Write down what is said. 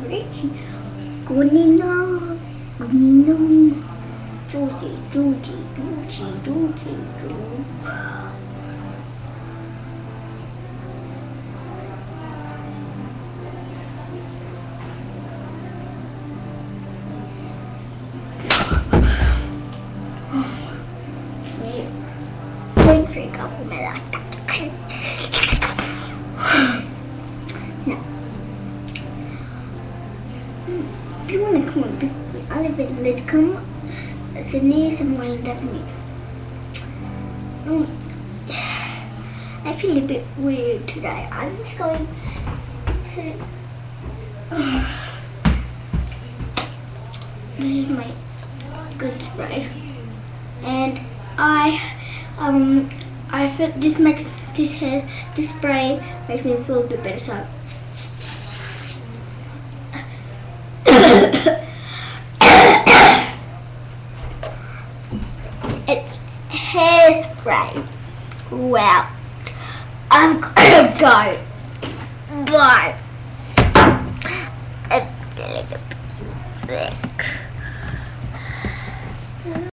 Richie, Gunina, Gunina, Juicy, Juicy, Juicy, Juicy, Juicy. Don't freak out with me like that. Now, if you want to come and visit me, I live in Lidcombe, Sydney, somewhere in Devon. I feel a bit weird today. I'm just going to. This is my good spray, and I feel this spray makes me feel a bit better. So it's hairspray. Well, I've got to go, but I feel like a bit sick.